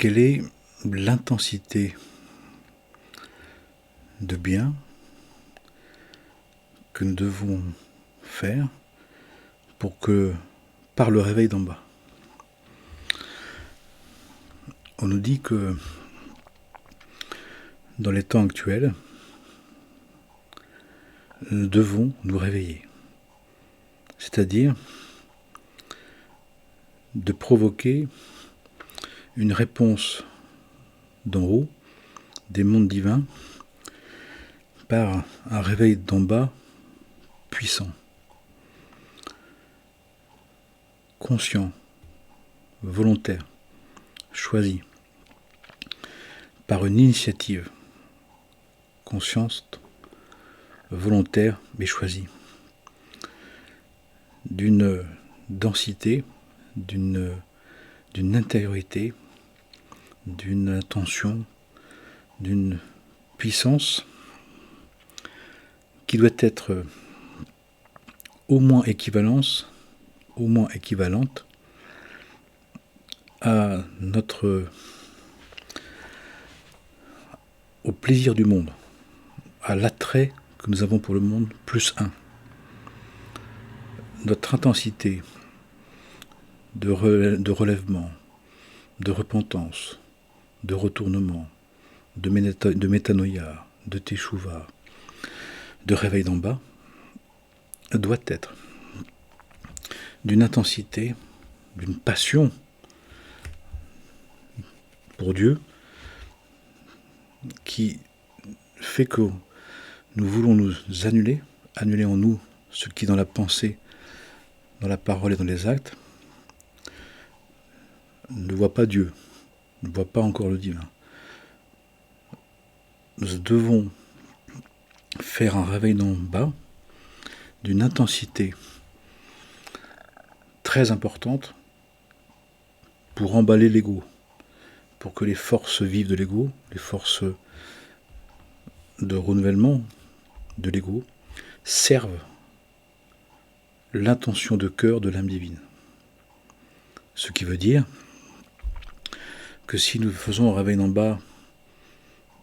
Quelle est l'intensité de bien que nous devons faire pour que, par le réveil d'en bas, on nous dit que dans les temps actuels, nous devons nous réveiller. C'est-à-dire de provoquer une réponse d'en haut, des mondes divins, par un réveil d'en bas puissant, conscient, volontaire, choisi, par une initiative consciente, volontaire mais choisie, d'une densité, d'une intériorité, d'une intention, d'une puissance qui doit être au moins équivalente à au plaisir du monde, à l'attrait que nous avons pour le monde, plus 1. Notre intensité de relèvement, de repentance, de retournement, de métanoïa, de teshuva, de réveil d'en bas, doit être d'une intensité, d'une passion pour Dieu qui fait que nous voulons nous annuler en nous ce qui dans la pensée, dans la parole et dans les actes ne voit pas Dieu, ne voit pas encore le divin. Nous devons faire un réveil d'en bas d'une intensité très importante pour emballer l'ego, pour que les forces vives de l'ego, les forces de renouvellement de l'ego, servent l'intention de cœur de l'âme divine. Ce qui veut dire que si nous faisons un réveil d'en bas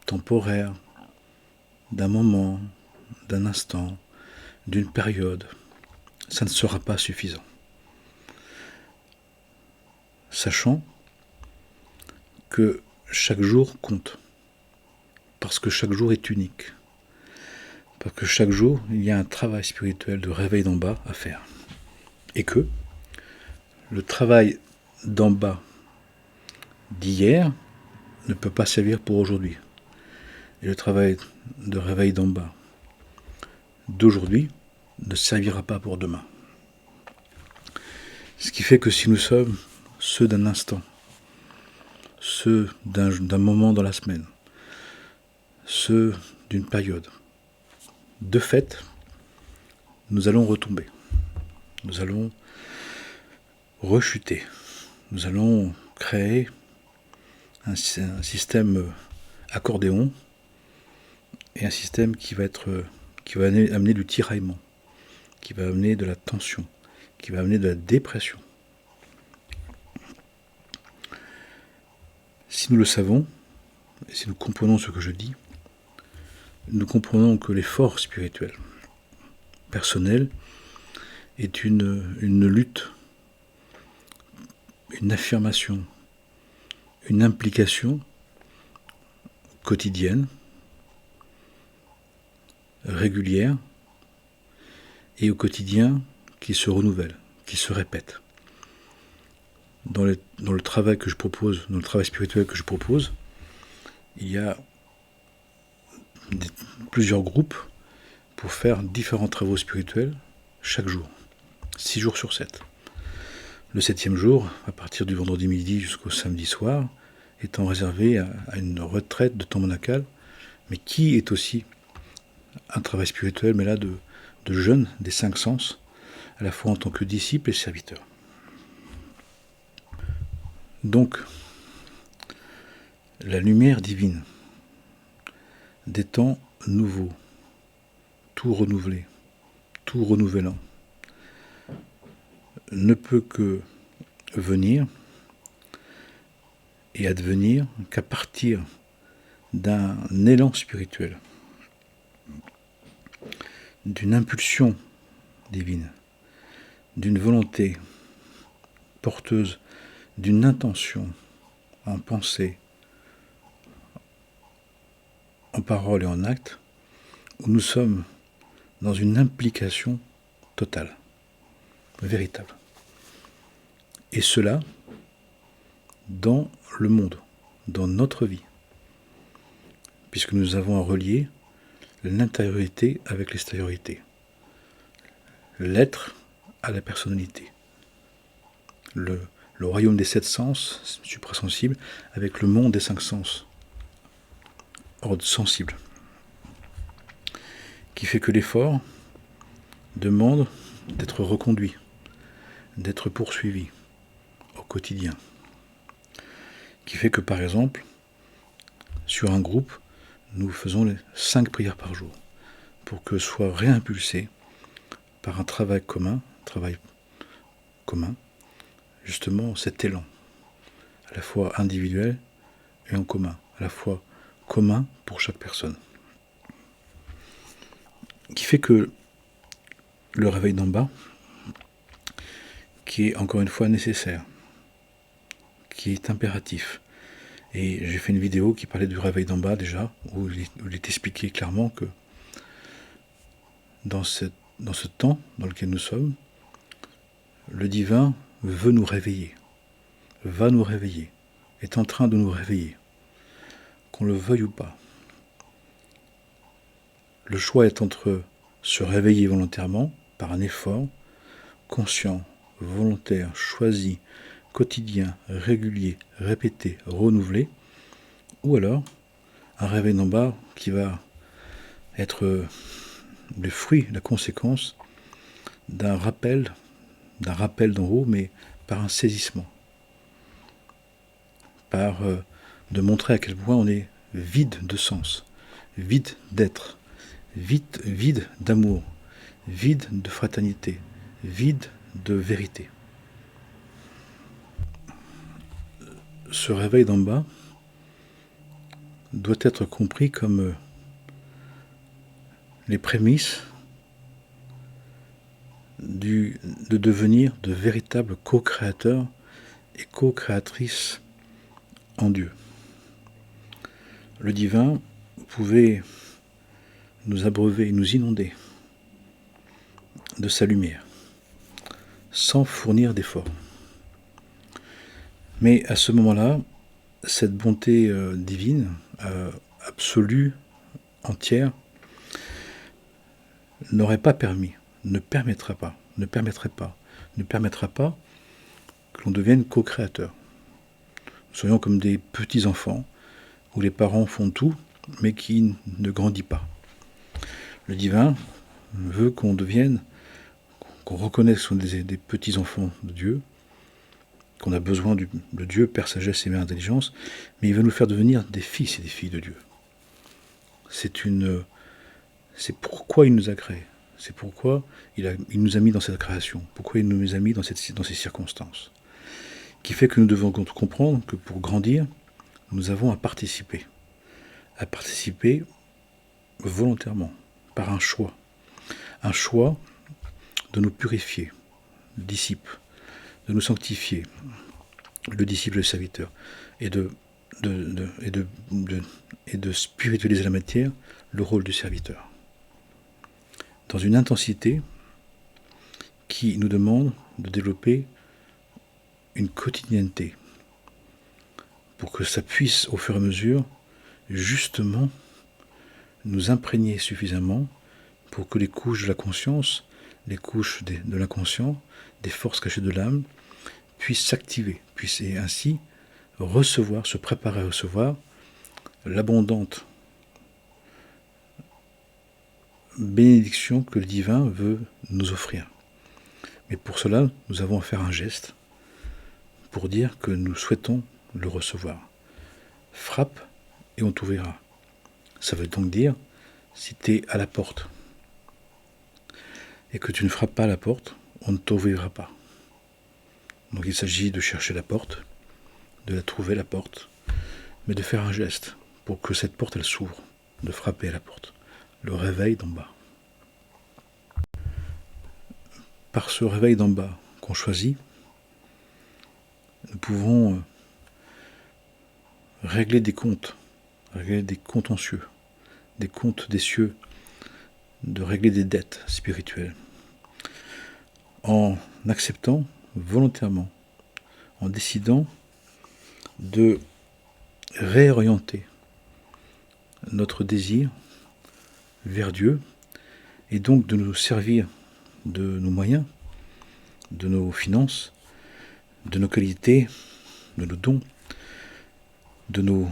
temporaire, d'un moment, d'un instant, d'une période, ça ne sera pas suffisant. Sachant que chaque jour compte, parce que chaque jour est unique, parce que chaque jour il y a un travail spirituel de réveil d'en bas à faire, et que le travail d'en bas d'hier ne peut pas servir pour aujourd'hui, et le travail de réveil d'en bas d'aujourd'hui ne servira pas pour demain. Ce qui fait que si nous sommes ceux d'un instant, ceux d'un moment dans la semaine, ceux d'une période, de fait, nous allons retomber. Nous allons rechuter. Nous allons créer un système accordéon et un système qui va amener du tiraillement, qui va amener de la tension, qui va amener de la dépression. Si nous le savons, et si nous comprenons ce que je dis, nous comprenons que l'effort spirituel personnel est une lutte, une affirmation, une implication quotidienne, régulière, et au quotidien qui se renouvelle, qui se répète. Dans le travail que je propose, dans le travail spirituel que je propose, il y a plusieurs groupes pour faire différents travaux spirituels chaque jour, 6 jours sur 7. Le 7e jour, à partir du vendredi midi jusqu'au samedi soir, étant réservé à une retraite de temps monacal, mais qui est aussi un travail spirituel, mais là de jeûne des 5 sens, à la fois en tant que disciple et serviteur. Donc, la lumière divine des temps nouveaux, tout renouvelé, tout renouvelant, ne peut que venir et advenir qu'à partir d'un élan spirituel, d'une impulsion divine, d'une volonté porteuse d'une intention en pensée, en parole et en acte, où nous sommes dans une implication totale, véritable. Et cela dans le monde, dans notre vie, puisque nous avons à relier l'intériorité avec l'extériorité, l'être à la personnalité, le royaume des 7 sens suprasensibles avec le monde des 5 sens, ordre sensible, qui fait que l'effort demande d'être reconduit, d'être poursuivi au quotidien, qui fait que par exemple, sur un groupe, nous faisons les 5 prières par jour, pour que soit réimpulsé par un travail commun, justement cet élan, à la fois individuel et en commun, à la fois commun pour chaque personne. Qui fait que le réveil d'en bas, qui est encore une fois nécessaire, qui est impératif. Et j'ai fait une vidéo qui parlait du réveil d'en bas déjà, où il est expliqué clairement que dans ce temps dans lequel nous sommes, le divin veut nous réveiller, va nous réveiller, est en train de nous réveiller, qu'on le veuille ou pas. Le choix est entre se réveiller volontairement par un effort conscient, volontaire, choisi, quotidien, régulier, répété, renouvelé, ou alors un réveil d'en bas qui va être le fruit, la conséquence d'un rappel d'en haut, mais par un saisissement, par de montrer à quel point on est vide de sens, vide d'être, vide d'amour, vide de fraternité, vide de vérité. Ce réveil d'en bas doit être compris comme les prémices de devenir de véritables co-créateurs et co-créatrices en Dieu. Le divin pouvait nous abreuver, nous inonder de sa lumière, sans fournir d'efforts. Mais à ce moment-là, cette bonté divine, absolue, entière, n'aurait pas permis, ne permettrait pas que l'on devienne co-créateur. Nous soyons comme des petits-enfants, où les parents font tout, mais qui ne grandit pas. Le divin veut qu'on reconnaisse qu'on est des petits-enfants de Dieu, qu'on a besoin de Dieu, Père Sagesse et Mère Intelligence, mais il veut nous faire devenir des fils et des filles de Dieu. C'est pourquoi il nous a créés. C'est pourquoi il nous a mis dans cette création. Pourquoi il nous a mis dans ces circonstances. Qui fait que nous devons comprendre que pour grandir, nous avons à participer. À participer volontairement, par un choix. Un choix de nous purifier, le disciple, de nous sanctifier, le disciple et le serviteur, et de spiritualiser la matière, le rôle du serviteur. Dans une intensité qui nous demande de développer une quotidienneté pour que ça puisse au fur et à mesure justement nous imprégner suffisamment pour que les couches de la conscience, les couches de l'inconscient, des forces cachées de l'âme puissent s'activer, puissent ainsi recevoir, se préparer à recevoir l'abondante bénédiction que le divin veut nous offrir. Mais pour cela, nous avons à faire un geste pour dire que nous souhaitons le recevoir. Frappe et on t'ouvrira. Ça veut donc dire, si tu es à la porte et que tu ne frappes pas à la porte, on ne t'ouvrira pas. Donc il s'agit de chercher la porte, de la trouver, la porte, mais de faire un geste pour que cette porte, elle s'ouvre, de frapper à la porte. Le réveil d'en bas. Par ce réveil d'en bas qu'on choisit, nous pouvons régler des comptes contentieux, des comptes des cieux, de régler des dettes spirituelles, en acceptant volontairement, en décidant de réorienter notre désir vers Dieu, et donc de nous servir de nos moyens, de nos finances, de nos qualités, de nos dons, de nos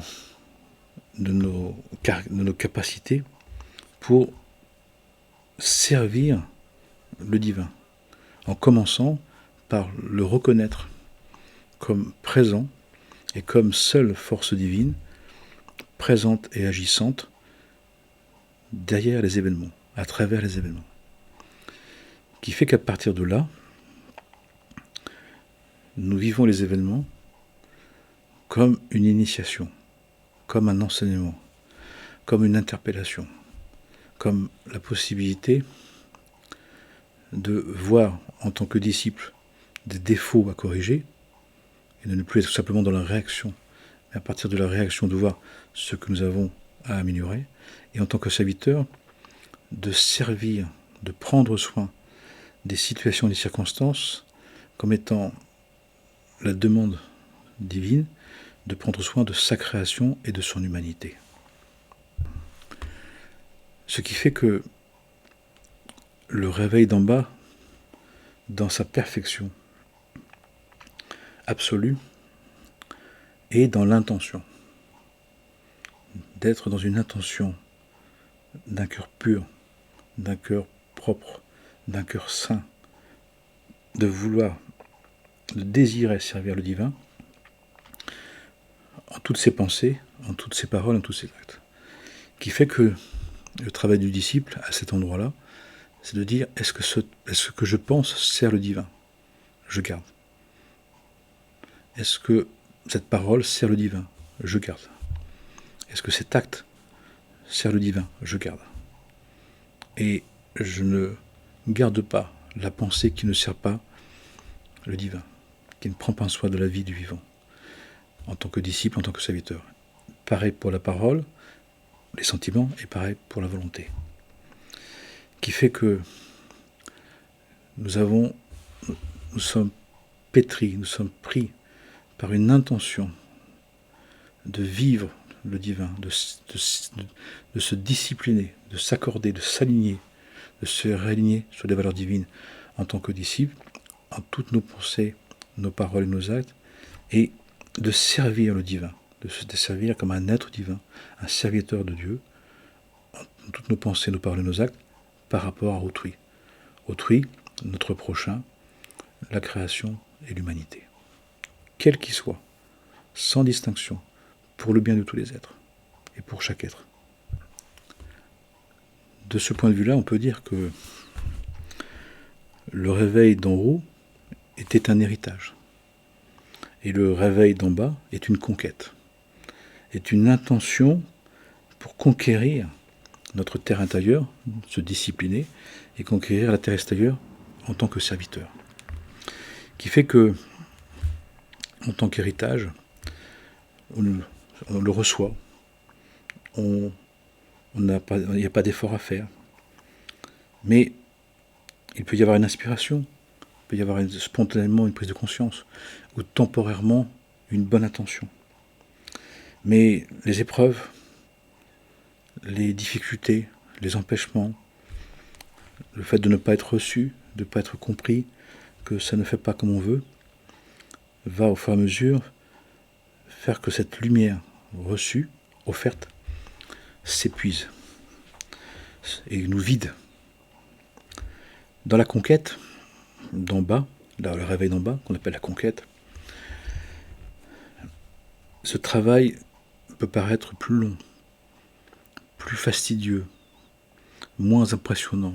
capacités pour servir le divin, en commençant par le reconnaître comme présent et comme seule force divine, présente et agissante derrière les événements, à travers les événements. Qui fait qu'à partir de là, nous vivons les événements comme une initiation, comme un enseignement, comme une interpellation, comme la possibilité de voir en tant que disciple des défauts à corriger et de ne plus être simplement dans la réaction, mais à partir de la réaction de voir ce que nous avons à améliorer, et en tant que serviteur de servir, de prendre soin des situations, des circonstances comme étant la demande divine de prendre soin de sa création et de son humanité. Ce qui fait que le réveil d'en bas, dans sa perfection absolue, est dans l'intention. D'être dans une intention d'un cœur pur, d'un cœur propre, d'un cœur saint, de vouloir, de désirer servir le divin en toutes ses pensées, en toutes ses paroles, en tous ses actes. Qui fait que le travail du disciple, à cet endroit-là, c'est de dire, est-ce que je pense sert le divin? Je garde. Est-ce que cette parole sert le divin? Je garde. Est-ce que cet acte sert le divin? Je garde. Et je ne garde pas la pensée qui ne sert pas le divin, qui ne prend pas soin de la vie du vivant, en tant que disciple, en tant que serviteur. Pareil pour la parole, les sentiments, et pareil pour la volonté. Qui fait que nous sommes pétris, nous sommes pris par une intention de vivre le divin, de se discipliner, de s'accorder, de s'aligner, de se réaligner sur les valeurs divines en tant que disciples, en toutes nos pensées, nos paroles et nos actes, et de servir le divin, de se servir comme un être divin, un serviteur de Dieu, en toutes nos pensées, nos paroles et nos actes, par rapport à autrui. Autrui, notre prochain, la création et l'humanité. Quel qu'il soit, sans distinction, pour le bien de tous les êtres, et pour chaque être. De ce point de vue-là, on peut dire que le réveil d'en haut était un héritage. Et le réveil d'en bas est une conquête, est une intention pour conquérir notre terre intérieure, se discipliner, et conquérir la terre extérieure en tant que serviteur. Qui fait que, en tant qu'héritage, on le reçoit, il n'y a pas d'effort à faire, mais il peut y avoir une inspiration, il peut y avoir spontanément une prise de conscience, ou temporairement une bonne intention. Mais les épreuves, les difficultés, les empêchements, le fait de ne pas être reçu, de ne pas être compris, que ça ne fait pas comme on veut, va au fur et à mesure faire que cette lumière reçue, offerte, s'épuise et nous vide. Dans la conquête, d'en bas, dans le réveil d'en bas, qu'on appelle la conquête, ce travail peut paraître plus long, plus fastidieux, moins impressionnant,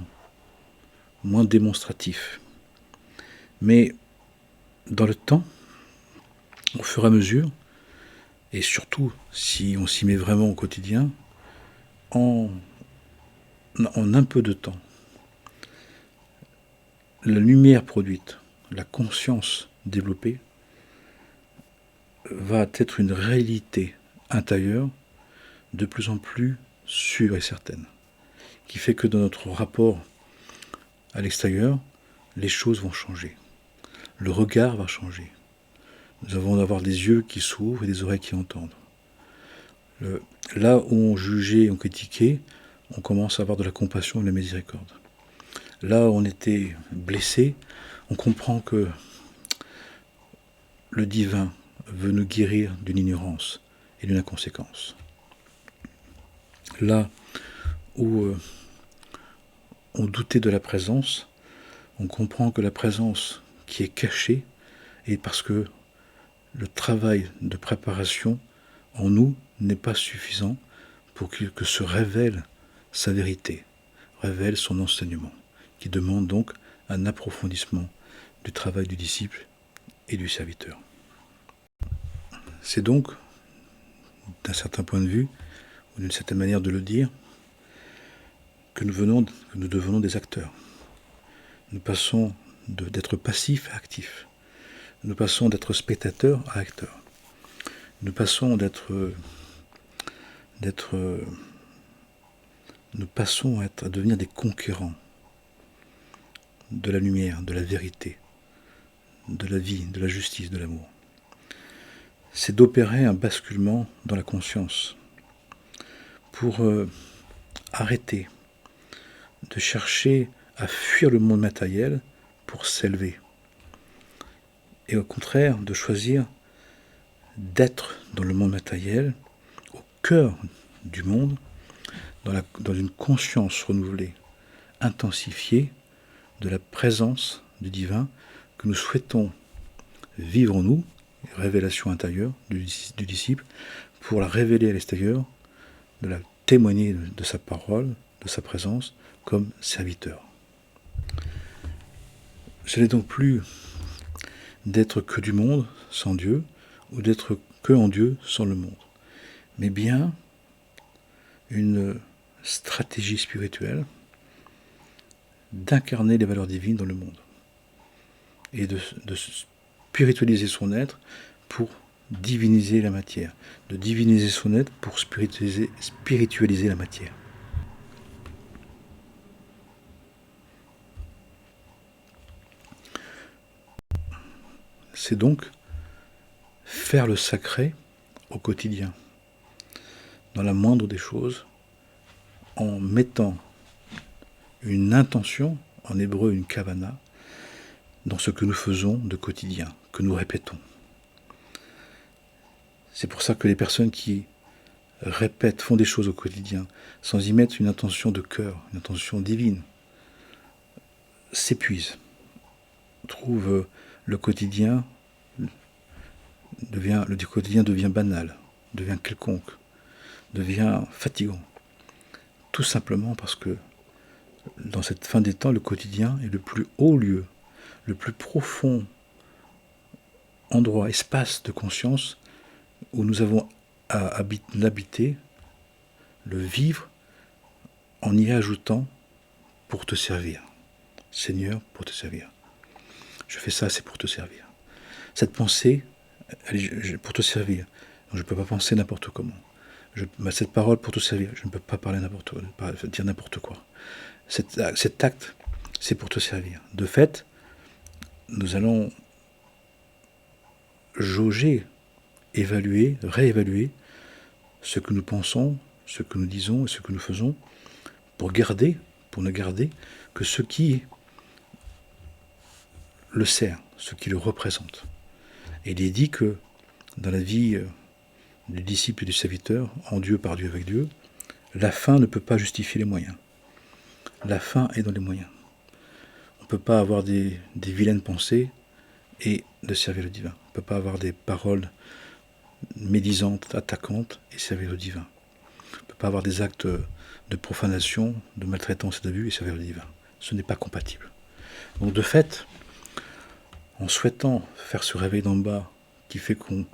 moins démonstratif. Mais dans le temps, au fur et à mesure, Et surtout, si on s'y met vraiment au quotidien, en un peu de temps, la lumière produite, la conscience développée, va être une réalité intérieure de plus en plus sûre et certaine, qui fait que dans notre rapport à l'extérieur, les choses vont changer. Le regard va changer. Nous allons avoir des yeux qui s'ouvrent et des oreilles qui entendent. Là où on jugeait, on critiquait, on commence à avoir de la compassion et de la miséricorde. Là où on était blessé, on comprend que le divin veut nous guérir d'une ignorance et d'une inconséquence. Là où on doutait de la présence, on comprend que la présence qui est cachée est parce que le travail de préparation en nous n'est pas suffisant pour que se révèle sa vérité, révèle son enseignement, qui demande donc un approfondissement du travail du disciple et du serviteur. C'est donc, d'un certain point de vue, ou d'une certaine manière de le dire, que nous devenons des acteurs. Nous passons d'être passifs à actifs. Nous passons d'être spectateurs à acteurs. Nous passons à devenir des conquérants de la lumière, de la vérité, de la vie, de la justice, de l'amour. C'est d'opérer un basculement dans la conscience pour arrêter de chercher à fuir le monde matériel pour s'élever. Et au contraire, de choisir d'être dans le monde matériel, au cœur du monde, dans une conscience renouvelée, intensifiée de la présence du divin que nous souhaitons vivre en nous, révélation intérieure du disciple, pour la révéler à l'extérieur, de la témoigner de sa parole, de sa présence, comme serviteur. Ce n'est donc plus d'être que du monde sans Dieu, ou d'être que en Dieu sans le monde, mais bien une stratégie spirituelle d'incarner les valeurs divines dans le monde et de spiritualiser son être pour diviniser la matière, de diviniser son être pour spiritualiser la matière. C'est donc faire le sacré au quotidien, dans la moindre des choses, en mettant une intention, en hébreu une kavana, dans ce que nous faisons de quotidien, que nous répétons. C'est pour ça que les personnes qui répètent, font des choses au quotidien, sans y mettre une intention de cœur, une intention divine, s'épuisent, trouvent le quotidien devient banal, devient quelconque, devient fatigant. Tout simplement parce que dans cette fin des temps, le quotidien est le plus haut lieu, le plus profond endroit, espace de conscience où nous avons à l'habiter, le vivre en y ajoutant pour te servir. Seigneur, pour te servir. Je fais ça, c'est pour te servir. Cette pensée, pour te servir. Donc, je ne peux pas penser n'importe comment. Cette parole pour te servir, je ne peux pas dire n'importe quoi. Cet acte, c'est pour te servir. De fait, nous allons jauger, évaluer, réévaluer ce que nous pensons, ce que nous disons et ce que nous faisons pour ne garder que ce qui le sert, ce qui le représente. Et il est dit que dans la vie du disciple et du serviteur, en Dieu, par Dieu, avec Dieu, la fin ne peut pas justifier les moyens. La fin est dans les moyens. On ne peut pas avoir des vilaines pensées et de servir le divin. On ne peut pas avoir des paroles médisantes, attaquantes et servir le divin. On ne peut pas avoir des actes de profanation, de maltraitance et d'abus et servir le divin. Ce n'est pas compatible. Donc de fait, en souhaitant faire ce réveil d'en bas qui fait qu'on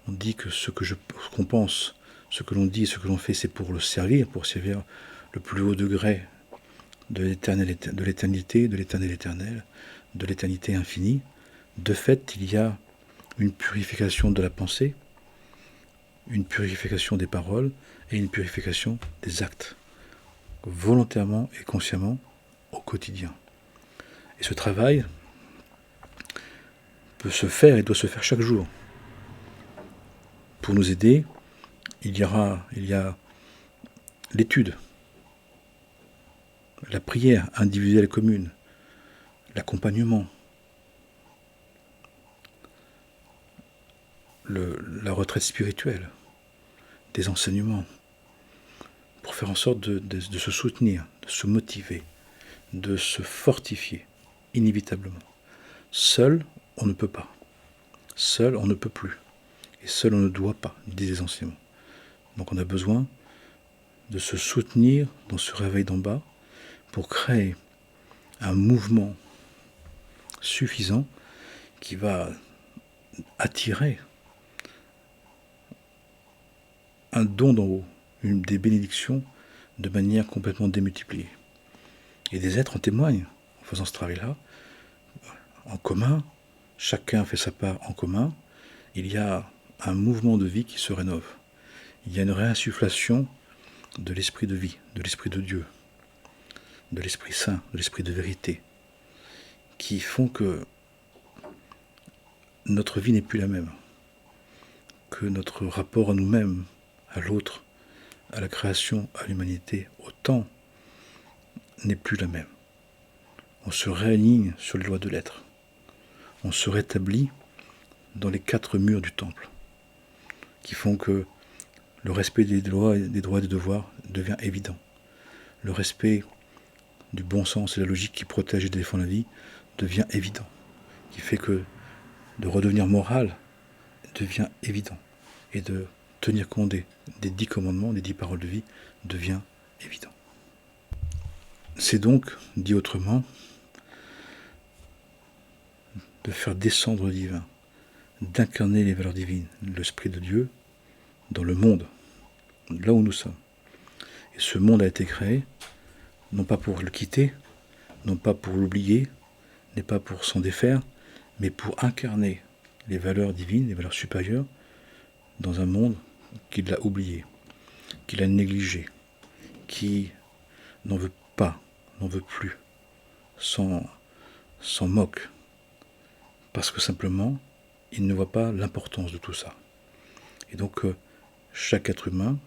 On dit que ce qu'on pense, ce que l'on dit, ce que l'on fait, c'est pour le servir, pour servir le plus haut degré de l'éternité, de l'éternel éternel, de l'éternité infinie. De fait, il y a une purification de la pensée, une purification des paroles et une purification des actes, volontairement et consciemment au quotidien. Et ce travail peut se faire et doit se faire chaque jour. Pour nous aider, il y a l'étude, la prière individuelle et commune, l'accompagnement, la retraite spirituelle, des enseignements, pour faire en sorte de se soutenir, de se motiver, de se fortifier, inévitablement. Seul, on ne peut pas. Seul, on ne peut plus. Et seul, on ne doit pas, disent les enseignements. Donc on a besoin de se soutenir dans ce réveil d'en bas pour créer un mouvement suffisant qui va attirer un don d'en haut, des bénédictions de manière complètement démultipliée. Et des êtres en témoignent en faisant ce travail-là, en commun, chacun fait sa part en commun, il y a un mouvement de vie qui se rénove. Il y a une réinsufflation de l'esprit de vie, de l'esprit de Dieu, de l'Esprit Saint, de l'Esprit de vérité, qui font que notre vie n'est plus la même, que notre rapport à nous-mêmes, à l'autre, à la création, à l'humanité, au temps, n'est plus la même. On se réaligne sur les lois de l'être. On se rétablit dans les 4 murs du temple, qui font que le respect des droits et des devoirs devient évident. Le respect du bon sens et la logique qui protège et défend la vie devient évident, qui fait que de redevenir moral devient évident, et de tenir compte des 10 commandements, des 10 paroles de vie, devient évident. C'est donc, dit autrement, de faire descendre le divin, d'incarner les valeurs divines, l'Esprit de Dieu, dans le monde, là où nous sommes. Et ce monde a été créé, non pas pour le quitter, non pas pour l'oublier, n'est pas pour s'en défaire, mais pour incarner les valeurs divines, les valeurs supérieures, dans un monde qu'il a oublié, qu'il a négligé, qui n'en veut pas, n'en veut plus, s'en moque, parce que simplement, il ne voit pas l'importance de tout ça. Et donc, chaque être humain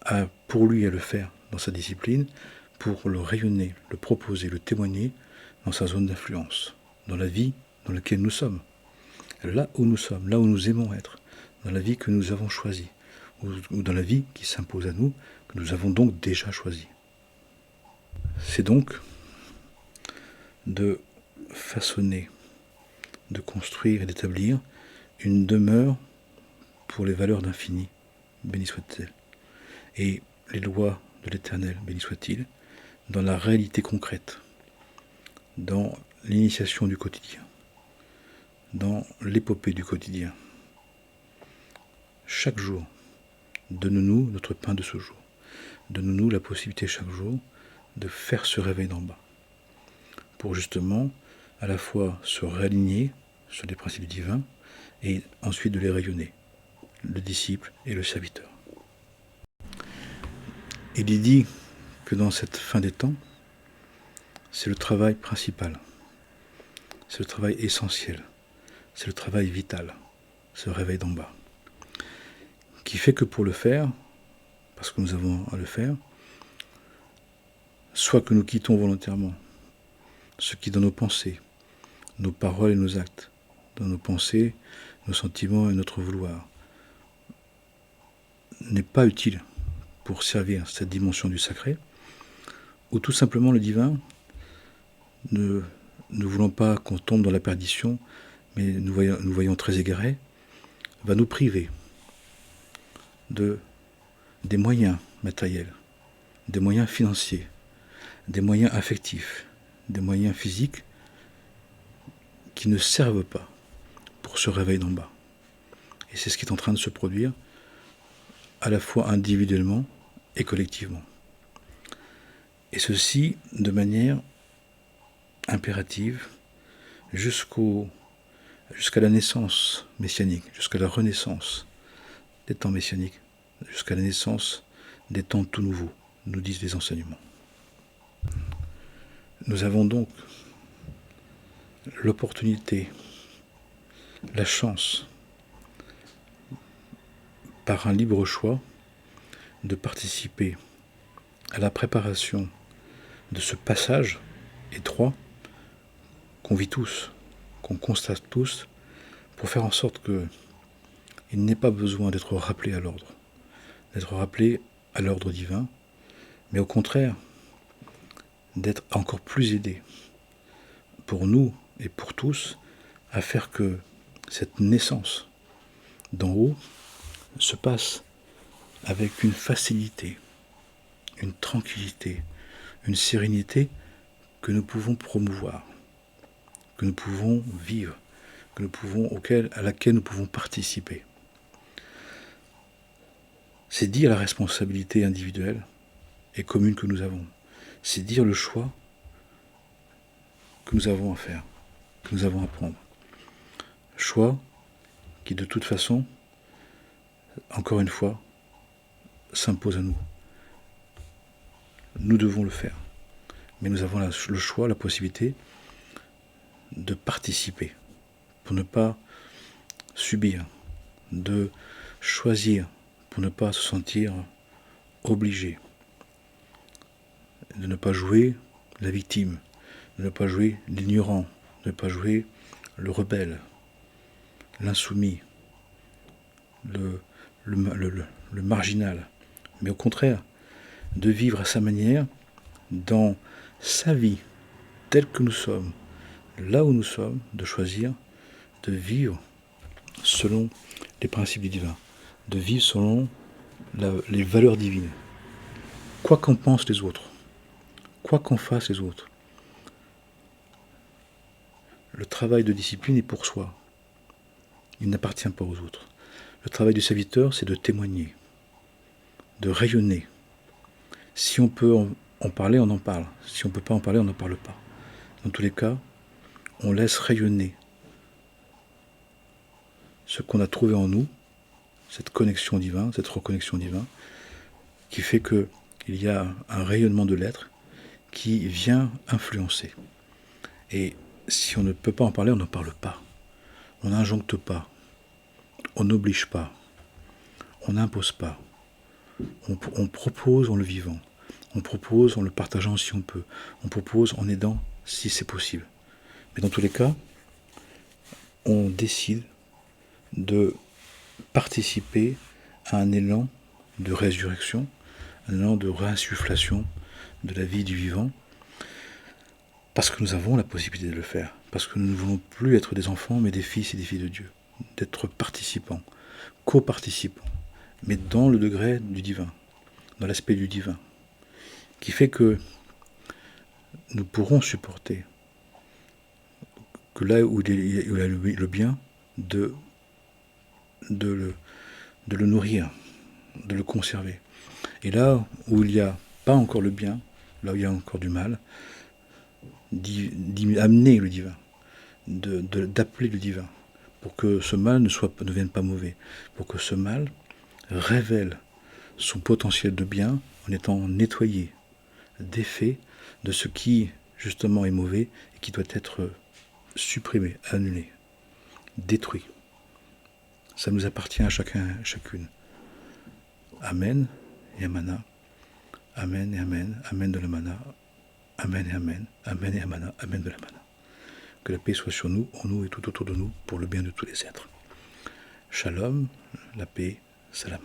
a pour lui à le faire dans sa discipline, pour le rayonner, le proposer, le témoigner dans sa zone d'influence, dans la vie dans laquelle nous sommes, là où nous sommes, là où nous aimons être, dans la vie que nous avons choisie, ou dans la vie qui s'impose à nous, que nous avons donc déjà choisie. C'est donc de façonner, de construire et d'établir une demeure pour les valeurs d'infini, béni soit-elle, et les lois de l'Éternel, béni soit-il, dans la réalité concrète, dans l'initiation du quotidien, dans l'épopée du quotidien. Chaque jour, donne-nous notre pain de ce jour. Donne-nous la possibilité chaque jour de faire ce réveil d'en bas, pour justement à la fois se réaligner sur les principes divins et ensuite de les rayonner, le disciple et le serviteur. Il est dit que dans cette fin des temps, c'est le travail principal, c'est le travail essentiel, c'est le travail vital, ce réveil d'en bas, qui fait que pour le faire, parce que nous avons à le faire, soit que nous quittons volontairement ce qui dans nos pensées, nos paroles et nos actes, dans nos pensées, nos sentiments et notre vouloir, n'est pas utile pour servir cette dimension du sacré, ou tout simplement le divin, ne voulant pas qu'on tombe dans la perdition, mais nous voyons très égarés, va nous priver des moyens matériels, des moyens financiers, des moyens affectifs, des moyens physiques qui ne servent pas pour ce réveil d'en bas. Et c'est ce qui est en train de se produire, à la fois individuellement et collectivement. Et ceci de manière impérative jusqu'à la naissance messianique, jusqu'à la renaissance des temps messianiques, jusqu'à la naissance des temps tout nouveaux, nous disent les enseignements. Nous avons donc l'opportunité, la chance, par un libre choix, de participer à la préparation de ce passage étroit qu'on vit tous, qu'on constate tous, pour faire en sorte qu'il n'ait pas besoin d'être rappelé à l'ordre divin, mais au contraire, d'être encore plus aidé pour nous et pour tous à faire que cette naissance d'en haut se passe avec une facilité, une tranquillité, une sérénité que nous pouvons promouvoir, que nous pouvons vivre, à laquelle nous pouvons participer. C'est dire la responsabilité individuelle et commune que nous avons. C'est dire le choix que nous avons à faire, que nous avons à prendre. Choix qui, de toute façon, encore une fois, s'impose à nous. Nous devons le faire. Mais nous avons le choix, la possibilité de participer, pour ne pas subir, de choisir, pour ne pas se sentir obligé, de ne pas jouer la victime, de ne pas jouer l'ignorant, de ne pas jouer le rebelle, l'insoumis, le marginal, mais au contraire, de vivre à sa manière, dans sa vie, telle que nous sommes, là où nous sommes, de choisir de vivre selon les principes du divin, de vivre selon les valeurs divines. Quoi qu'en pensent les autres, quoi qu'en fassent les autres, le travail de discipline est pour soi. Il n'appartient pas aux autres. Le travail du serviteur, c'est de témoigner, de rayonner. Si on peut en parler, on en parle. Si on ne peut pas en parler, on n'en parle pas. Dans tous les cas, on laisse rayonner ce qu'on a trouvé en nous, cette connexion divine, cette reconnexion divine, qui fait qu'il y a un rayonnement de l'être qui vient influencer. Et si on ne peut pas en parler, on n'en parle pas. On n'injoncte pas. On n'oblige pas. On n'impose pas. On propose en le vivant. On propose en le partageant si on peut. On propose en aidant si c'est possible. Mais dans tous les cas, on décide de participer à un élan de résurrection, un élan de réinsufflation de la vie du vivant, parce que nous avons la possibilité de le faire, parce que nous ne voulons plus être des enfants, mais des fils et des filles de Dieu, d'être participants, co-participants, mais dans le degré du divin, dans l'aspect du divin, qui fait que nous pourrons supporter que là où il y a le bien, de le nourrir, de le conserver. Et là où il n'y a pas encore le bien, là où il y a encore du mal, d'amener le divin, d'appeler le divin, pour que ce mal ne devienne pas mauvais, pour que ce mal révèle son potentiel de bien en étant nettoyé, défait de ce qui justement est mauvais et qui doit être supprimé, annulé, détruit. Ça nous appartient à chacun et chacune. Amen et Amana. Amen et Amen. Amen de la Mana. Amen et Amen. Amen et Amana. Amen de la Mana. Que la paix soit sur nous, en nous et tout autour de nous, pour le bien de tous les êtres. Shalom, la paix, salam.